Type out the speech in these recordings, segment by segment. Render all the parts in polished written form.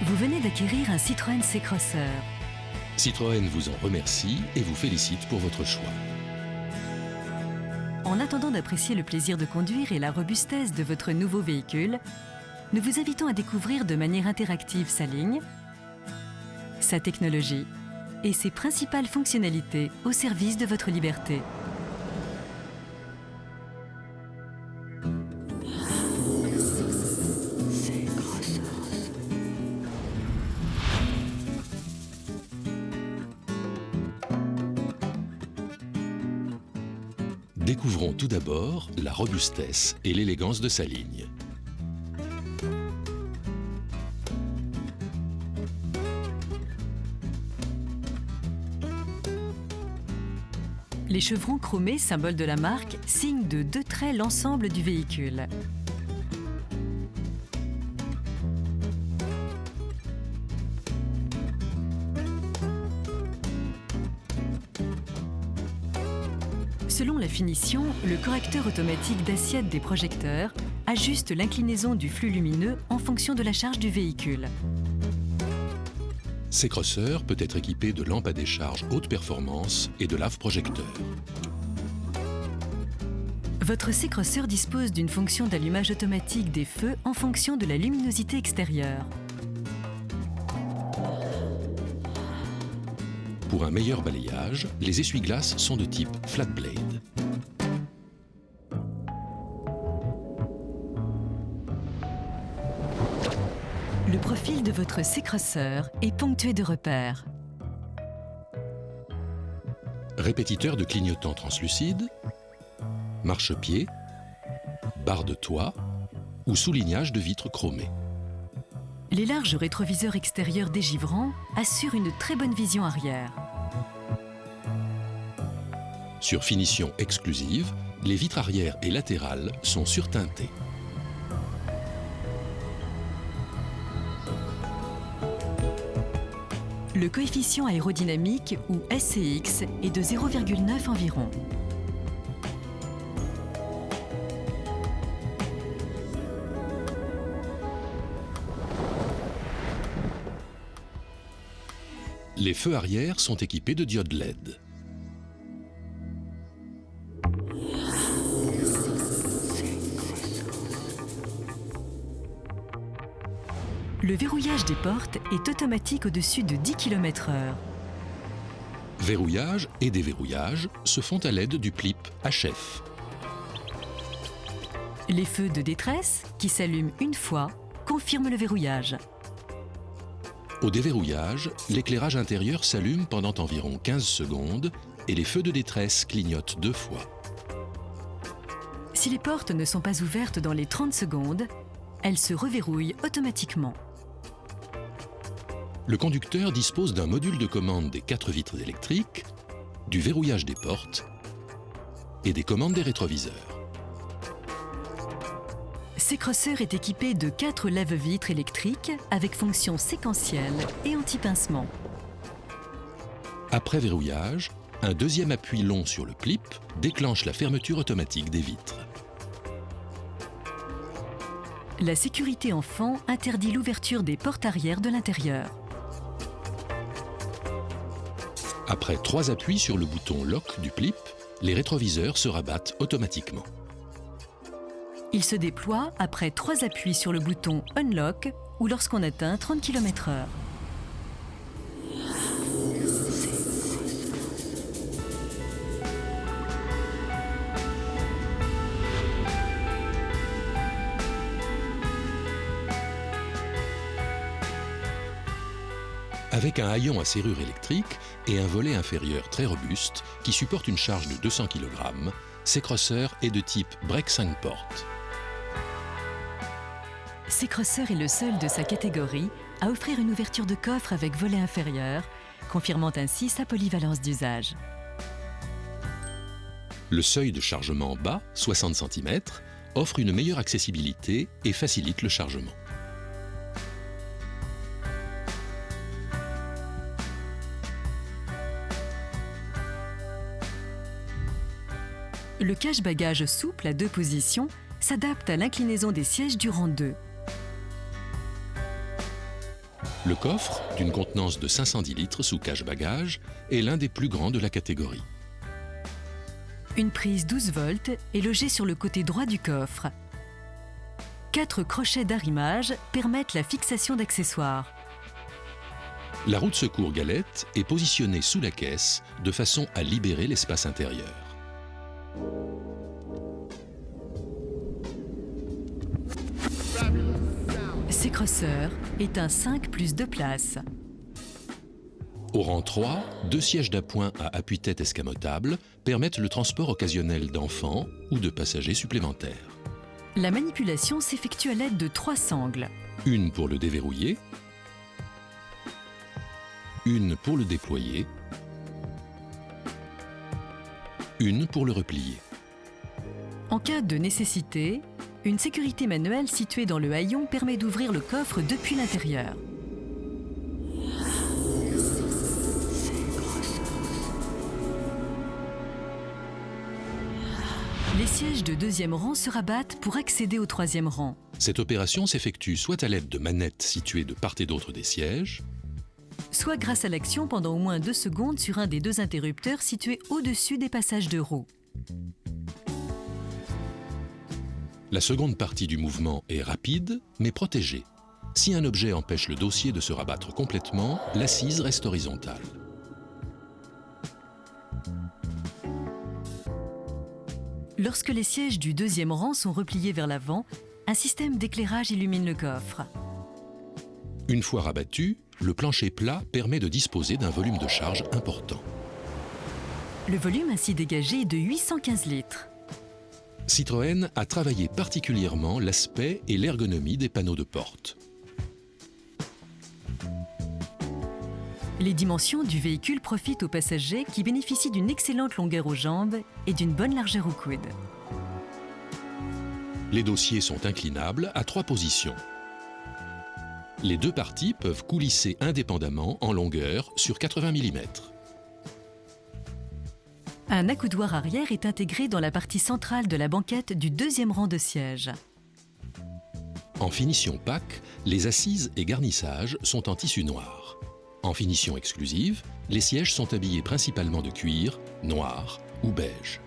Vous venez d'acquérir un Citroën C-Crosser. Citroën vous en remercie et vous félicite pour votre choix. En attendant d'apprécier le plaisir de conduire et la robustesse de votre nouveau véhicule, nous vous invitons à découvrir de manière interactive sa ligne, sa technologie et ses principales fonctionnalités au service de votre liberté. Découvrons tout d'abord la robustesse et l'élégance de sa ligne. Les chevrons chromés, symbole de la marque, signent de 2 traits l'ensemble du véhicule. Selon la finition, le correcteur automatique d'assiette des projecteurs ajuste l'inclinaison du flux lumineux en fonction de la charge du véhicule. C-Crosser peut être équipé de lampes à décharge haute performance et de lave-projecteurs. Votre C-Crosser dispose d'une fonction d'allumage automatique des feux en fonction de la luminosité extérieure. Pour un meilleur balayage, les essuie-glaces sont de type flat blade. Le profil de votre C-Crosser est ponctué de repères. Répétiteur de clignotants translucides, marchepied, barre de toit ou soulignage de vitres chromées. Les larges rétroviseurs extérieurs dégivrants assurent une très bonne vision arrière. Sur finition exclusive, les vitres arrière et latérales sont surteintées. Le coefficient aérodynamique, ou SCX, est de 0,9 environ. Les feux arrière sont équipés de diodes LED. Le verrouillage des portes est automatique au-dessus de 10 km/h. Verrouillage et déverrouillage se font à l'aide du PLIP HF. Les feux de détresse, qui s'allument une fois, confirment le verrouillage. Au déverrouillage, l'éclairage intérieur s'allume pendant environ 15 secondes et les feux de détresse clignotent 2 fois. Si les portes ne sont pas ouvertes dans les 30 secondes, elles se reverrouillent automatiquement. Le conducteur dispose d'un module de commande des 4 vitres électriques, du verrouillage des portes et des commandes des rétroviseurs. C-Crosser est équipé de 4 lave-vitres électriques avec fonction séquentielle et anti-pincement. Après verrouillage, un deuxième appui long sur le PLIP déclenche la fermeture automatique des vitres. La sécurité enfant interdit l'ouverture des portes arrière de l'intérieur. Après 3 appuis sur le bouton lock du PLIP, les rétroviseurs se rabattent automatiquement. Il se déploie après 3 appuis sur le bouton unlock ou lorsqu'on atteint 30 km/h. Avec un haillon à serrure électrique et un volet inférieur très robuste qui supporte une charge de 200 kg, C-Crosser est de type break 5 portes. C-Crosser est le seul de sa catégorie à offrir une ouverture de coffre avec volet inférieur, confirmant ainsi sa polyvalence d'usage. Le seuil de chargement bas, 60 cm, offre une meilleure accessibilité et facilite le chargement. Le cache-bagages souple à 2 positions s'adapte à l'inclinaison des sièges du rang 2. Le coffre, d'une contenance de 510 litres sous cache-bagages, est l'un des plus grands de la catégorie. Une prise 12 volts est logée sur le côté droit du coffre. 4 crochets d'arrimage permettent la fixation d'accessoires. La roue de secours galette est positionnée sous la caisse de façon à libérer l'espace intérieur. C-Crosser est un 5 plus 2 places. Au rang 3, 2 sièges d'appoint à appuie-tête escamotables permettent le transport occasionnel d'enfants ou de passagers supplémentaires. La manipulation s'effectue à l'aide de 3 sangles. Une pour le déverrouiller, une pour le déployer, une pour le replier. En cas de nécessité, une sécurité manuelle située dans le haillon permet d'ouvrir le coffre depuis l'intérieur. Les sièges de deuxième rang se rabattent pour accéder au troisième rang. Cette opération s'effectue soit à l'aide de manettes situées de part et d'autre des sièges, soit grâce à l'action pendant au moins 2 secondes sur un des 2 interrupteurs situés au-dessus des passages de roues. La seconde partie du mouvement est rapide, mais protégée. Si un objet empêche le dossier de se rabattre complètement, l'assise reste horizontale. Lorsque les sièges du deuxième rang sont repliés vers l'avant, un système d'éclairage illumine le coffre. Une fois rabattu, le plancher plat permet de disposer d'un volume de charge important. Le volume ainsi dégagé est de 815 litres. Citroën a travaillé particulièrement l'aspect et l'ergonomie des panneaux de porte. Les dimensions du véhicule profitent aux passagers qui bénéficient d'une excellente longueur aux jambes et d'une bonne largeur aux coudes. Les dossiers sont inclinables à 3 positions. Les 2 parties peuvent coulisser indépendamment en longueur sur 80 mm. Un accoudoir arrière est intégré dans la partie centrale de la banquette du deuxième rang de sièges. En finition pack, les assises et garnissages sont en tissu noir. En finition exclusive, les sièges sont habillés principalement de cuir, noir ou beige.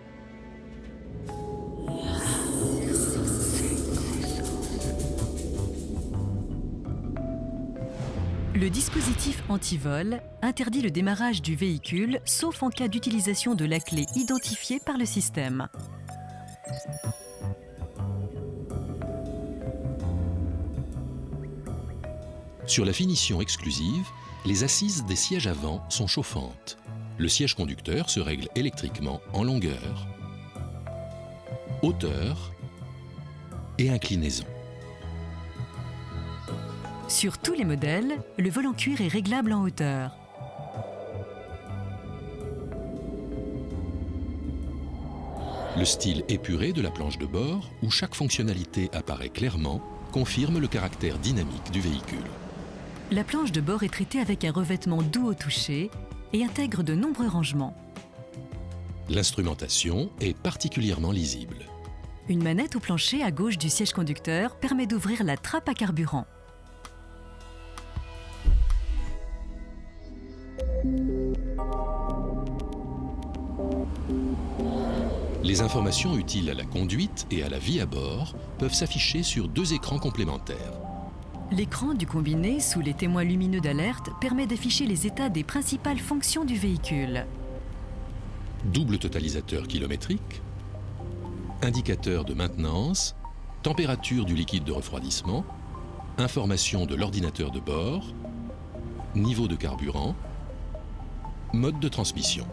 Le dispositif anti-vol interdit le démarrage du véhicule sauf en cas d'utilisation de la clé identifiée par le système. Sur la finition exclusive, les assises des sièges avant sont chauffantes. Le siège conducteur se règle électriquement en longueur, hauteur et inclinaison. Sur tous les modèles, le volant cuir est réglable en hauteur. Le style épuré de la planche de bord, où chaque fonctionnalité apparaît clairement, confirme le caractère dynamique du véhicule. La planche de bord est traitée avec un revêtement doux au toucher et intègre de nombreux rangements. L'instrumentation est particulièrement lisible. Une manette au plancher à gauche du siège conducteur permet d'ouvrir la trappe à carburant. Les informations utiles à la conduite et à la vie à bord peuvent s'afficher sur 2 écrans complémentaires. L'écran du combiné sous les témoins lumineux d'alerte permet d'afficher les états des principales fonctions du véhicule. Double totalisateur kilométrique, indicateur de maintenance, température du liquide de refroidissement, information de l'ordinateur de bord, niveau de carburant, mode de transmission.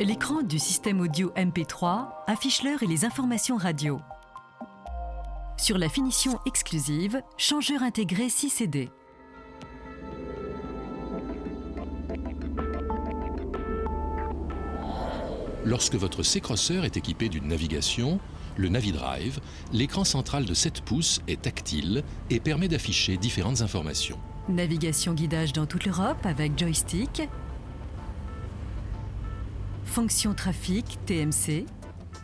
L'écran du système audio MP3 affiche l'heure et les informations radio. Sur la finition exclusive, changeur intégré 6 CD. Lorsque votre C-Crosser est équipé d'une navigation, le NaviDrive, l'écran central de 7 pouces est tactile et permet d'afficher différentes informations. Navigation guidage dans toute l'Europe avec joystick. Fonction trafic TMC.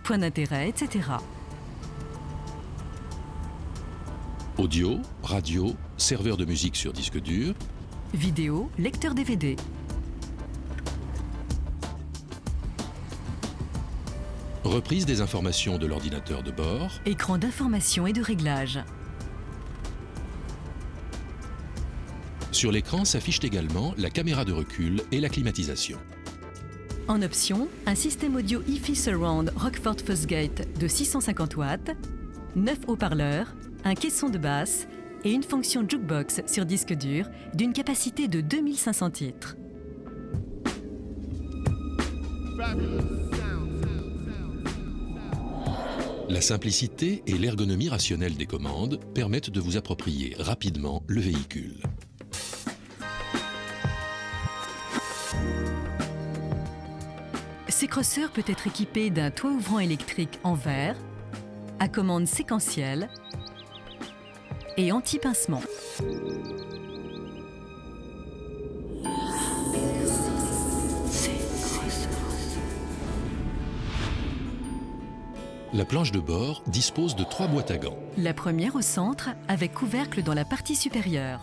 points d'intérêt, etc. Audio, radio, serveur de musique sur disque dur, Vidéo, lecteur DVD. reprise des informations de l'ordinateur de bord, Écran d'information et de réglage. Sur l'écran s'affichent également la caméra de recul et la climatisation. En option, un système audio hi-fi Surround Rockford Fosgate de 650 watts, 9 haut-parleurs, un caisson de basse et une fonction jukebox sur disque dur d'une capacité de 2500 titres. La simplicité et l'ergonomie rationnelle des commandes permettent de vous approprier rapidement le véhicule. C-Crosser peut être équipé d'un toit ouvrant électrique en verre, à commande séquentielle et anti-pincement. La planche de bord dispose de 3 boîtes à gants. La première au centre avec couvercle dans la partie supérieure.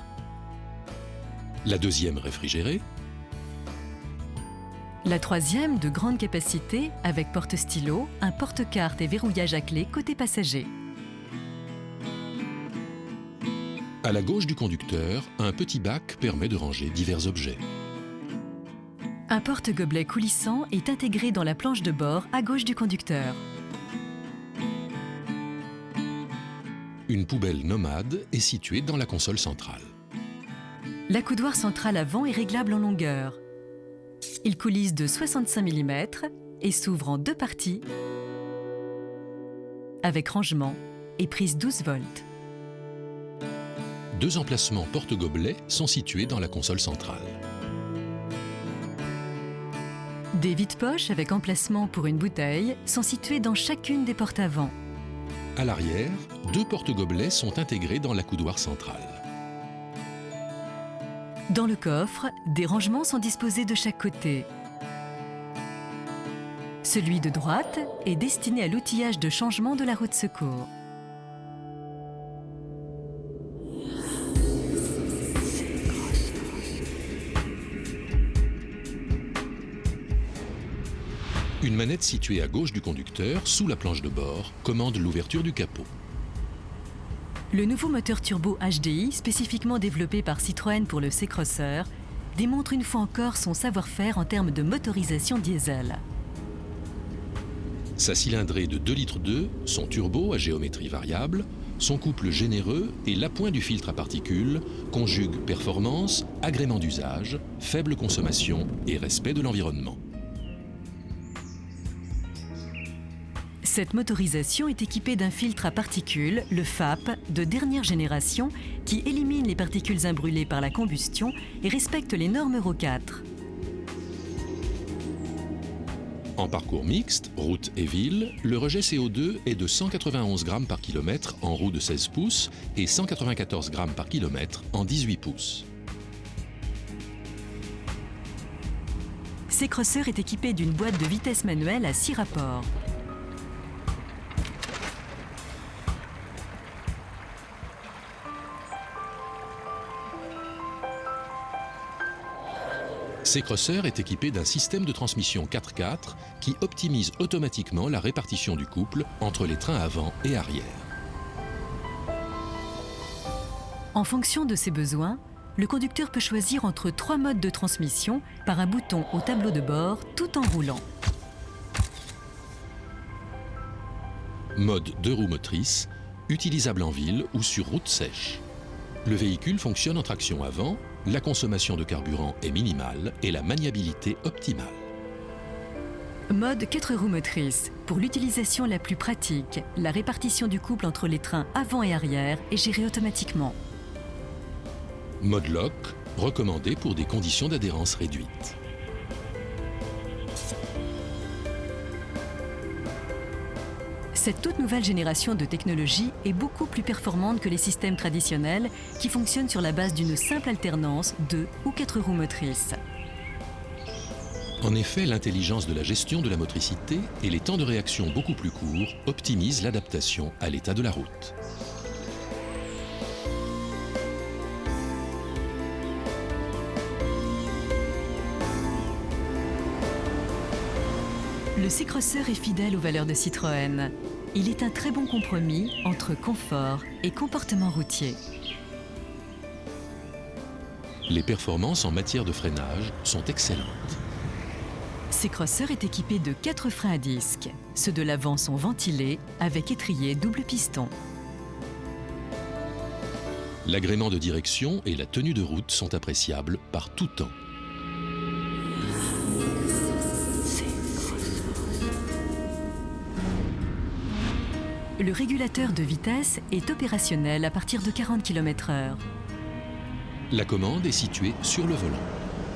La deuxième réfrigérée. La troisième de grande capacité avec porte-stylo, un porte-carte et verrouillage à clé côté passager. À la gauche du conducteur, un petit bac permet de ranger divers objets. Un porte-gobelet coulissant est intégré dans la planche de bord à gauche du conducteur. Une poubelle nomade est située dans la console centrale. L'accoudoir central avant est réglable en longueur. Il coulisse de 65 mm et s'ouvre en 2 parties avec rangement et prise 12 volts. 2 emplacements porte-gobelets sont situés dans la console centrale. Des vides-poches avec emplacement pour une bouteille sont situés dans chacune des portes avant. À l'arrière, 2 porte-gobelets sont intégrés dans l'accoudoir central. Dans le coffre, des rangements sont disposés de chaque côté. Celui de droite est destiné à l'outillage de changement de la roue de secours. Une manette située à gauche du conducteur, sous la planche de bord, commande l'ouverture du capot. Le nouveau moteur turbo HDI, spécifiquement développé par Citroën pour le C-Crosser, démontre une fois encore son savoir-faire en termes de motorisation diesel. Sa cylindrée de 2,2 litres, son turbo à géométrie variable, son couple généreux et l'appoint du filtre à particules conjuguent performance, agrément d'usage, faible consommation et respect de l'environnement. Cette motorisation est équipée d'un filtre à particules, le FAP, de dernière génération, qui élimine les particules imbrûlées par la combustion et respecte les normes Euro 4. En parcours mixte, route et ville, le rejet CO2 est de 191 grammes par kilomètre en roue de 16 pouces et 194 grammes par kilomètre en 18 pouces. C-Crosser est équipé d'une boîte de vitesse manuelle à 6 rapports. C-Crosser est équipé d'un système de transmission 4x4 qui optimise automatiquement la répartition du couple entre les trains avant et arrière. En fonction de ses besoins, le conducteur peut choisir entre 3 modes de transmission par un bouton au tableau de bord tout en roulant. Mode 2 roues motrices, utilisable en ville ou sur route sèche. Le véhicule fonctionne en traction avant, la consommation de carburant est minimale et la maniabilité optimale. Mode 4 roues motrices. Pour l'utilisation la plus pratique, la répartition du couple entre les trains avant et arrière est gérée automatiquement. Mode lock, recommandé pour des conditions d'adhérence réduites. Cette toute nouvelle génération de technologie est beaucoup plus performante que les systèmes traditionnels qui fonctionnent sur la base d'une simple alternance de ou 4 roues motrices. En effet, l'intelligence de la gestion de la motricité et les temps de réaction beaucoup plus courts optimisent l'adaptation à l'état de la route. Le C-Crosser est fidèle aux valeurs de Citroën. Il est un très bon compromis entre confort et comportement routier. Les performances en matière de freinage sont excellentes. C-Crosser est équipé de 4 freins à disque. Ceux de l'avant sont ventilés avec étrier double piston. L'agrément de direction et la tenue de route sont appréciables par tout temps. Le régulateur de vitesse est opérationnel à partir de 40 km/h. La commande est située sur le volant.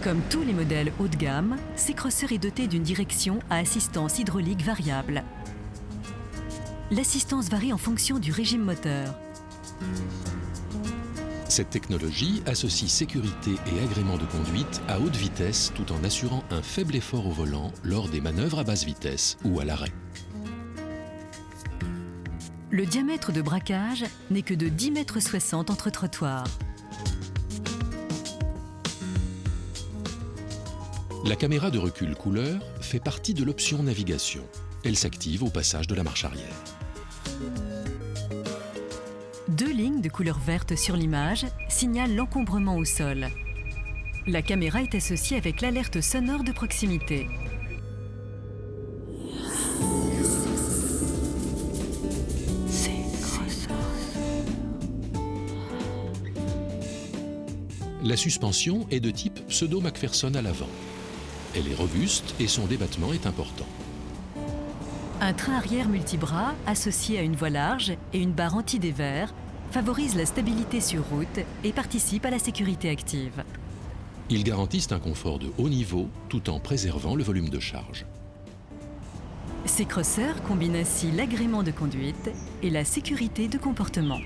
Comme tous les modèles haut de gamme, C-Crosser est doté d'une direction à assistance hydraulique variable. L'assistance varie en fonction du régime moteur. Cette technologie associe sécurité et agrément de conduite à haute vitesse tout en assurant un faible effort au volant lors des manœuvres à basse vitesse ou à l'arrêt. Le diamètre de braquage n'est que de 10,60 m entre trottoirs. La caméra de recul couleur fait partie de l'option navigation. Elle s'active au passage de la marche arrière. 2 lignes de couleur verte sur l'image signalent l'encombrement au sol. La caméra est associée avec l'alerte sonore de proximité. La suspension est de type pseudo-McPherson à l'avant. Elle est robuste et son débattement est important. Un train arrière multibras associé à une voie large et une barre anti-dévers favorise la stabilité sur route et participe à la sécurité active. Ils garantissent un confort de haut niveau tout en préservant le volume de charge. C-Crosser combine ainsi l'agrément de conduite et la sécurité de comportement.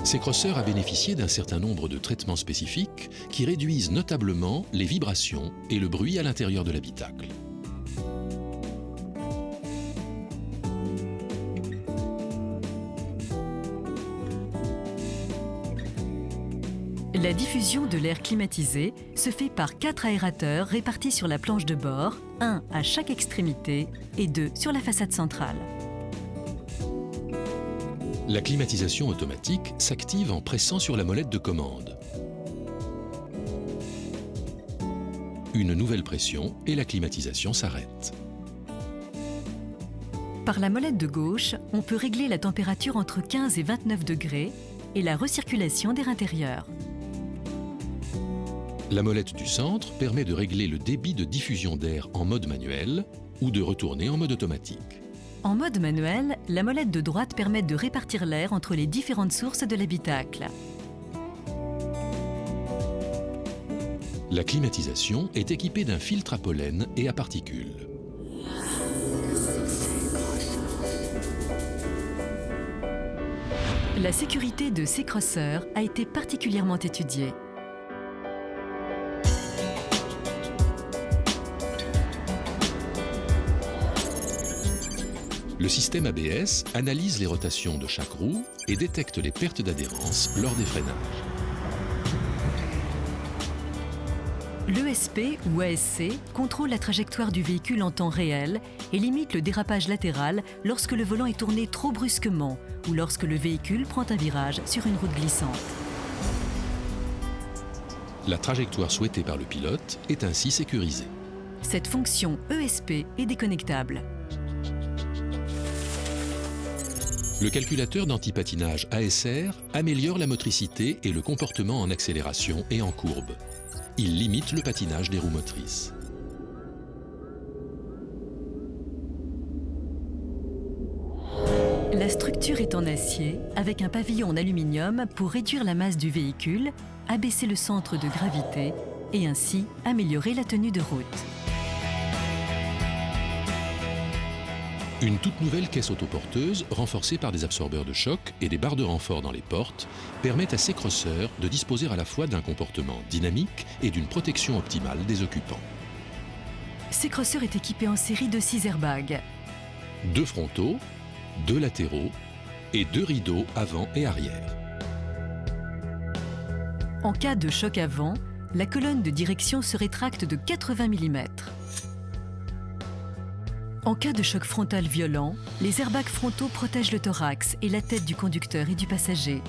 C-Crosser a bénéficié d'un certain nombre de traitements spécifiques qui réduisent notablement les vibrations et le bruit à l'intérieur de l'habitacle. La diffusion de l'air climatisé se fait par 4 aérateurs répartis sur la planche de bord, 1 à chaque extrémité et 2 sur la façade centrale. La climatisation automatique s'active en pressant sur la molette de commande. Une nouvelle pression et la climatisation s'arrête. Par la molette de gauche, on peut régler la température entre 15 et 29 degrés et la recirculation d'air intérieur. La molette du centre permet de régler le débit de diffusion d'air en mode manuel ou de retourner en mode automatique. En mode manuel, la molette de droite permet de répartir l'air entre les différentes sources de l'habitacle. La climatisation est équipée d'un filtre à pollen et à particules. La sécurité de C-Crosser a été particulièrement étudiée. Le système ABS analyse les rotations de chaque roue et détecte les pertes d'adhérence lors des freinages. L'ESP ou ASC contrôle la trajectoire du véhicule en temps réel et limite le dérapage latéral lorsque le volant est tourné trop brusquement ou lorsque le véhicule prend un virage sur une route glissante. La trajectoire souhaitée par le pilote est ainsi sécurisée. Cette fonction ESP est déconnectable. Le calculateur d'antipatinage ASR améliore la motricité et le comportement en accélération et en courbe. Il limite le patinage des roues motrices. La structure est en acier avec un pavillon en aluminium pour réduire la masse du véhicule, abaisser le centre de gravité et ainsi améliorer la tenue de route. Une toute nouvelle caisse autoporteuse, renforcée par des absorbeurs de choc et des barres de renfort dans les portes, permet à ces crosseurs de disposer à la fois d'un comportement dynamique et d'une protection optimale des occupants. C-Crosser est équipé en série de 6 airbags. 2 frontaux, 2 latéraux et 2 rideaux avant et arrière. En cas de choc avant, la colonne de direction se rétracte de 80 mm. En cas de choc frontal violent, les airbags frontaux protègent le thorax et la tête du conducteur et du passager.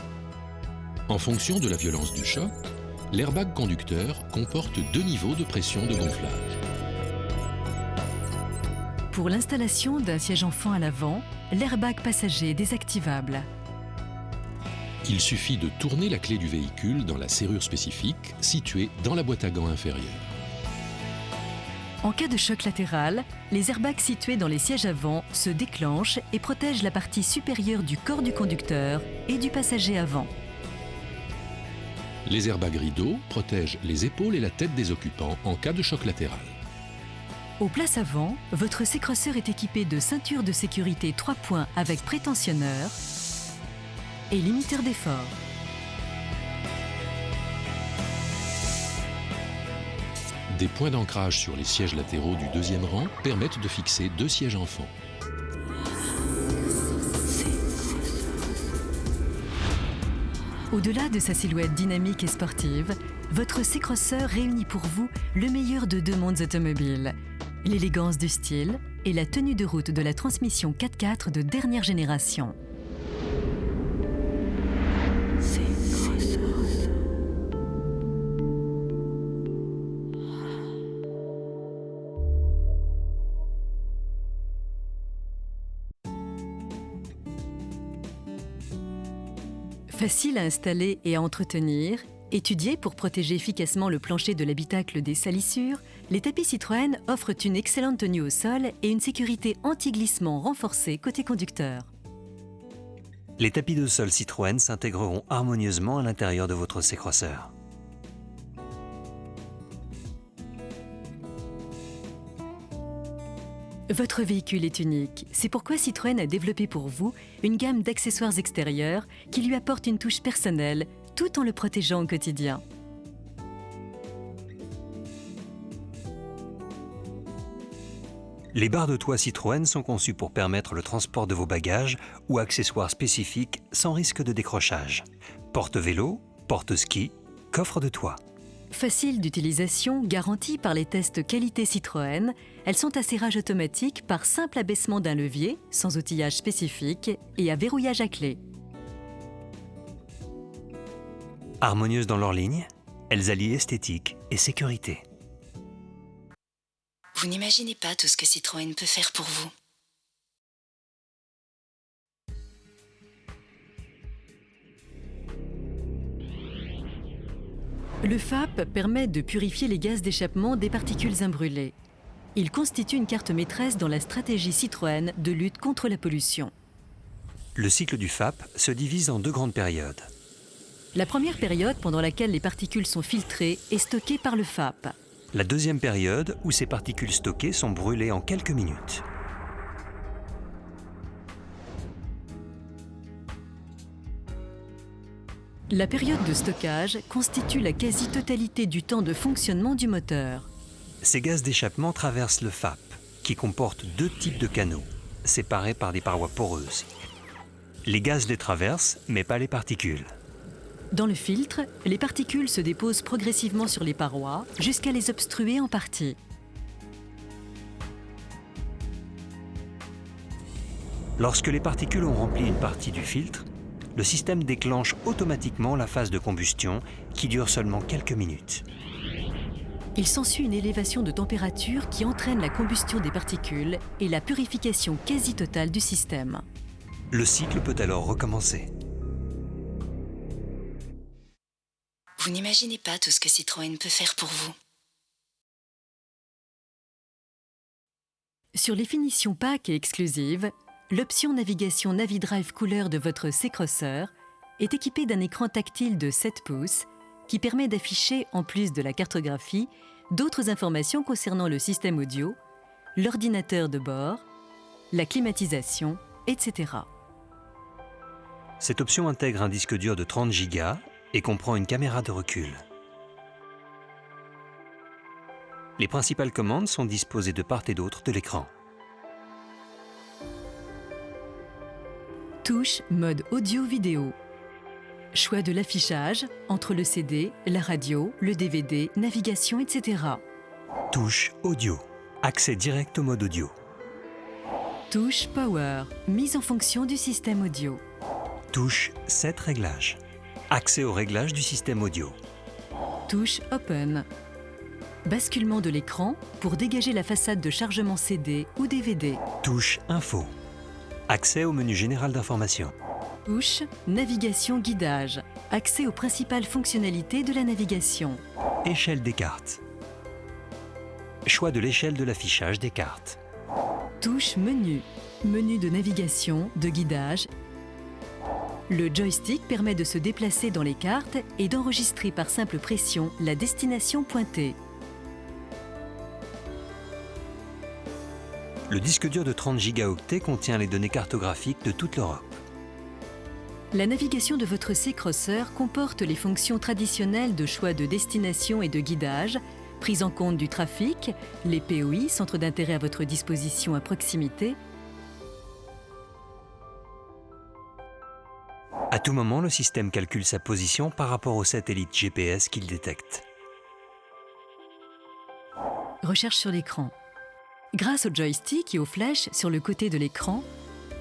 En fonction de la violence du choc, l'airbag conducteur comporte 2 niveaux de pression de gonflage. Pour l'installation d'un siège enfant à l'avant, l'airbag passager est désactivable. Il suffit de tourner la clé du véhicule dans la serrure spécifique située dans la boîte à gants inférieure. En cas de choc latéral, les airbags situés dans les sièges avant se déclenchent et protègent la partie supérieure du corps du conducteur et du passager avant. Les airbags rideaux protègent les épaules et la tête des occupants en cas de choc latéral. Aux places avant, votre C-Crosser est équipé de ceintures de sécurité 3 points avec prétensionneur et limiteur d'effort. Des points d'ancrage sur les sièges latéraux du deuxième rang permettent de fixer 2 sièges enfants. Au-delà de sa silhouette dynamique et sportive, votre C-Crosser réunit pour vous le meilleur de 2 mondes automobiles, l'élégance du style et la tenue de route de la transmission 4x4 de dernière génération. Facile à installer et à entretenir, étudiés pour protéger efficacement le plancher de l'habitacle des salissures, les tapis Citroën offrent une excellente tenue au sol et une sécurité anti-glissement renforcée côté conducteur. Les tapis de sol Citroën s'intégreront harmonieusement à l'intérieur de votre C-Crosser. Votre véhicule est unique. C'est pourquoi Citroën a développé pour vous une gamme d'accessoires extérieurs qui lui apportent une touche personnelle tout en le protégeant au quotidien. Les barres de toit Citroën sont conçues pour permettre le transport de vos bagages ou accessoires spécifiques sans risque de décrochage. Porte-vélo, porte-ski, coffre de toit. Faciles d'utilisation, garanties par les tests qualité Citroën, elles sont à serrage automatique par simple abaissement d'un levier, sans outillage spécifique et à verrouillage à clé. Harmonieuses dans leur ligne, elles allient esthétique et sécurité. Vous n'imaginez pas tout ce que Citroën peut faire pour vous. Le FAP permet de purifier les gaz d'échappement des particules imbrûlées. Il constitue une carte maîtresse dans la stratégie Citroën de lutte contre la pollution. Le cycle du FAP se divise en 2 grandes périodes. La première période, pendant laquelle les particules sont filtrées, est stockée par le FAP. La deuxième période, où ces particules stockées sont brûlées en quelques minutes. La période de stockage constitue la quasi-totalité du temps de fonctionnement du moteur. Ces gaz d'échappement traversent le FAP, qui comporte 2 types de canaux, séparés par des parois poreuses. Les gaz les traversent, mais pas les particules. Dans le filtre, les particules se déposent progressivement sur les parois jusqu'à les obstruer en partie. Lorsque les particules ont rempli une partie du filtre, le système déclenche automatiquement la phase de combustion qui dure seulement quelques minutes. Il s'ensuit une élévation de température qui entraîne la combustion des particules et la purification quasi totale du système. Le cycle peut alors recommencer. Vous n'imaginez pas tout ce que Citroën peut faire pour vous. Sur les finitions PAC et exclusives, l'option navigation NaviDrive couleur de votre C-Crosser est équipée d'un écran tactile de 7 pouces qui permet d'afficher, en plus de la cartographie, d'autres informations concernant le système audio, l'ordinateur de bord, la climatisation, etc. Cette option intègre un disque dur de 30 Go et comprend une caméra de recul. Les principales commandes sont disposées de part et d'autre de l'écran. Touche mode audio-vidéo. Choix de l'affichage entre le CD, la radio, le DVD, navigation, etc. Touche audio. Accès direct au mode audio. Touche Power. Mise en fonction du système audio. Touche 7 réglages. Accès au réglage du système audio. Touche Open. Basculement de l'écran pour dégager la façade de chargement CD ou DVD. Touche Info. Accès au menu général d'information. Touche Navigation guidage. Accès aux principales fonctionnalités de la navigation. Échelle des cartes. Choix de l'échelle de l'affichage des cartes. Touche Menu. Menu de navigation, de guidage. Le joystick permet de se déplacer dans les cartes et d'enregistrer par simple pression la destination pointée. Le disque dur de 30 gigaoctets contient les données cartographiques de toute l'Europe. La navigation de votre C-Crosser comporte les fonctions traditionnelles de choix de destination et de guidage, prise en compte du trafic, les POI, centres d'intérêt à votre disposition à proximité. À tout moment, le système calcule sa position par rapport au satellite GPS qu'il détecte. Recherche sur l'écran. Grâce au joystick et aux flèches sur le côté de l'écran,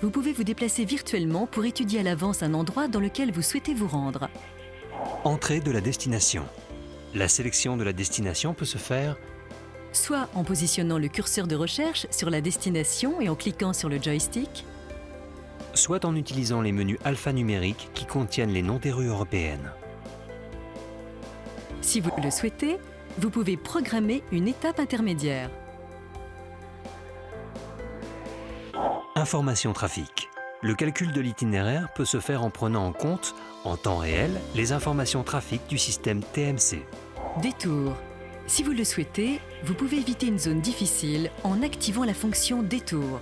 vous pouvez vous déplacer virtuellement pour étudier à l'avance un endroit dans lequel vous souhaitez vous rendre. Entrée de la destination. La sélection de la destination peut se faire soit en positionnant le curseur de recherche sur la destination et en cliquant sur le joystick, soit en utilisant les menus alphanumériques qui contiennent les noms des rues européennes. Si vous le souhaitez, vous pouvez programmer une étape intermédiaire. Information trafic. Le calcul de l'itinéraire peut se faire en prenant en compte, en temps réel, les informations trafic du système TMC. Détour. Si vous le souhaitez, vous pouvez éviter une zone difficile en activant la fonction détour.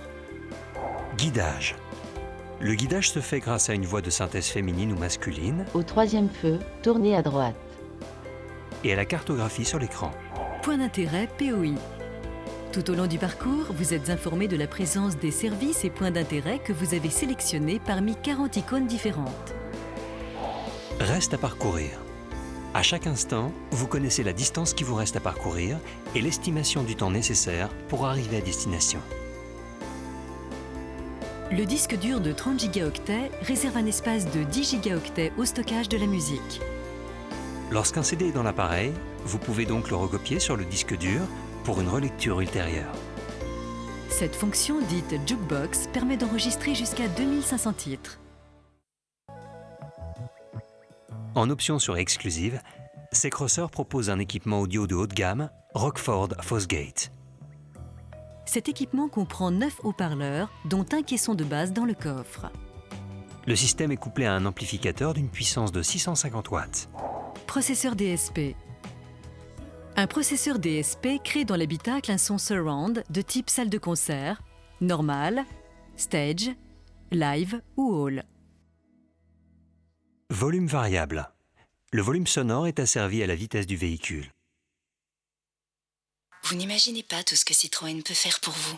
Guidage. Le guidage se fait grâce à une voix de synthèse féminine ou masculine Au troisième feu, tournez à droite. et à la cartographie sur l'écran. Point d'intérêt POI. Tout au long du parcours, vous êtes informé de la présence des services et points d'intérêt que vous avez sélectionnés parmi 40 icônes différentes. Reste à parcourir. À chaque instant, vous connaissez la distance qui vous reste à parcourir et l'estimation du temps nécessaire pour arriver à destination. Le disque dur de 30 gigaoctets réserve un espace de 10 gigaoctets au stockage de la musique. Lorsqu'un CD est dans l'appareil, vous pouvez donc le recopier sur le disque dur pour une relecture ultérieure. Cette fonction dite Jukebox permet d'enregistrer jusqu'à 2500 titres. En option sur Exclusive, C-Crosser propose un équipement audio de haut de gamme, Rockford Fosgate. Cet équipement comprend 9 haut-parleurs, dont un caisson de base dans le coffre. Le système est couplé à un amplificateur d'une puissance de 650 watts. Processeur DSP. Un processeur DSP crée dans l'habitacle un son surround de type salle de concert, normal, stage, live ou hall. Volume variable. Le volume sonore est asservi à la vitesse du véhicule. Vous n'imaginez pas tout ce que Citroën peut faire pour vous.